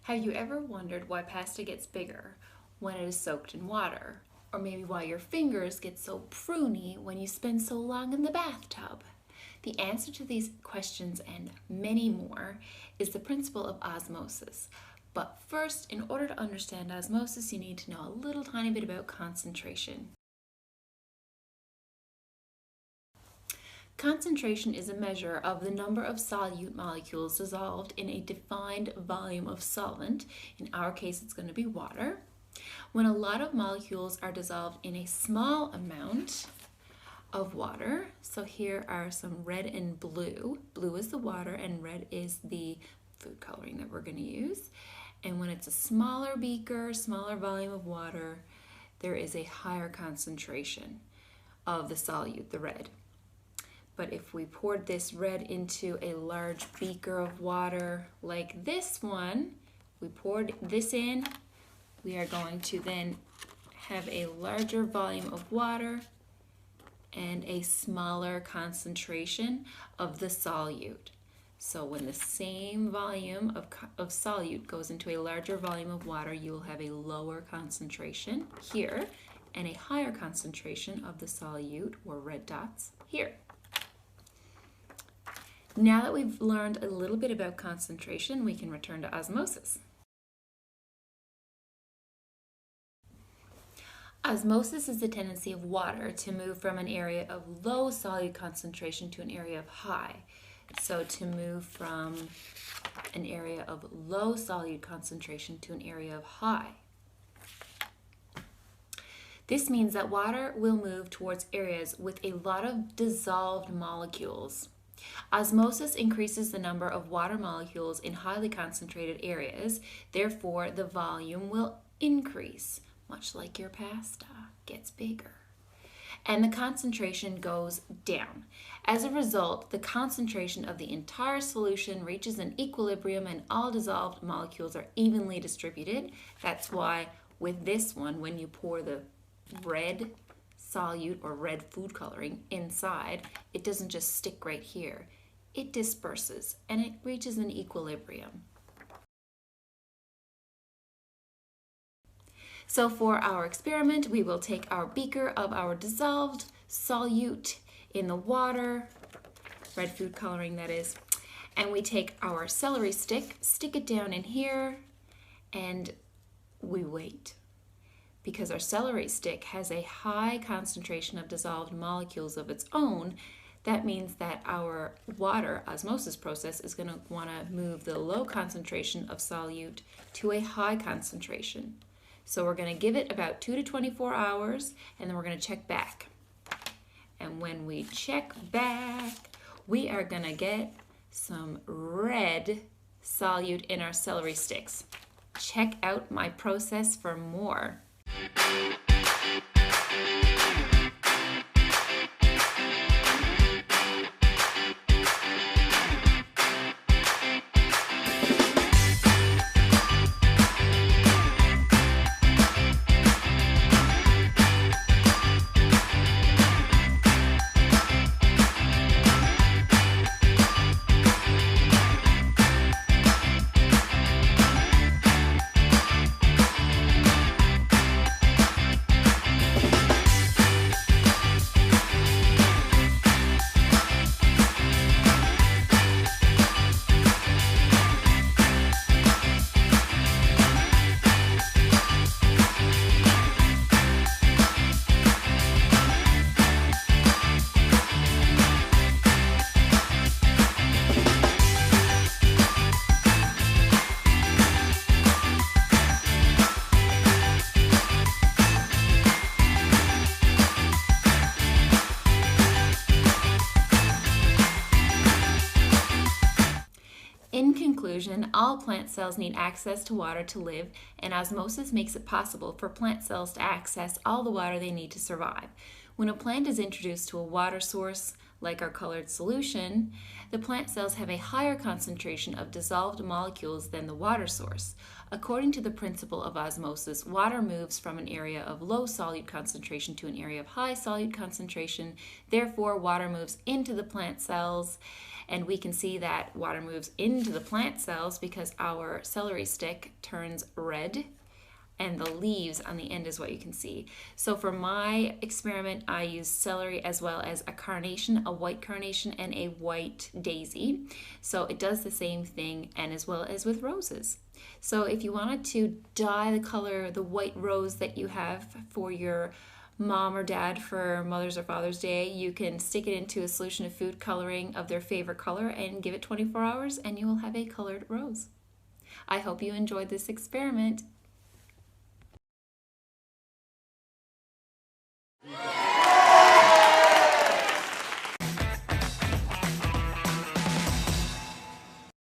Have you ever wondered why pasta gets bigger when it is soaked in water? Or maybe why your fingers get so pruny when you spend so long in the bathtub? The answer to these questions and many more is the principle of osmosis. But first, in order to understand osmosis, you need to know a little tiny bit about concentration. Concentration is a measure of the number of solute molecules dissolved in a defined volume of solvent. In our case, it's going to be water. When a lot of molecules are dissolved in a small amount of water, so here are some red and blue. Blue is the water and red is the food coloring that we're going to use. And when it's a smaller beaker, smaller volume of water, there is a higher concentration of the solute, the red. But if we poured this red into a large beaker of water like this one, we poured this in, we are going to then have a larger volume of water and a smaller concentration of the solute. So when the same volume of solute goes into a larger volume of water, you will have a lower concentration here and a higher concentration of the solute, or red dots, here. Now that we've learned a little bit about concentration, we can return to osmosis. Osmosis is the tendency of water to move from an area of low solute concentration to an area of high. So to move from an area of low solute concentration to an area of high. This means that water will move towards areas with a lot of dissolved molecules. Osmosis increases the number of water molecules in highly concentrated areas, therefore the volume will increase, much like your pasta gets bigger. And the concentration goes down. As a result, the concentration of the entire solution reaches an equilibrium and all dissolved molecules are evenly distributed. That's why with this one, when you pour the red solute or red food coloring inside, it doesn't just stick right here. It disperses and it reaches an equilibrium. So for our experiment, we will take our beaker of our dissolved solute in the water, red food coloring that is, and we take our celery stick, stick it down in here, and we wait. Because our celery stick has a high concentration of dissolved molecules of its own, that means that our water osmosis process is going to want to move the low concentration of solute to a high concentration. So we're going to give it about 2 to 24 hours, and then we're going to check back. And when we check back, we are going to get some red solute in our celery sticks. Check out my process for more. In conclusion, all plant cells need access to water to live, and osmosis makes it possible for plant cells to access all the water they need to survive. When a plant is introduced to a water source, like our colored solution, the plant cells have a higher concentration of dissolved molecules than the water source. According to the principle of osmosis, water moves from an area of low solute concentration to an area of high solute concentration. Therefore, water moves into the plant cells And we can see that water moves into the plant cells because our celery stick turns red, and the leaves on the end is what you can see. So for my experiment, I used celery as well as a carnation, a white carnation, and a white daisy. So it does the same thing, and as well as with roses. So if you wanted to dye the color, the white rose that you have for your mom or dad for Mother's or Father's Day, you can stick it into a solution of food coloring of their favorite color and give it 24 hours, and you will have a colored rose. I hope you enjoyed this experiment.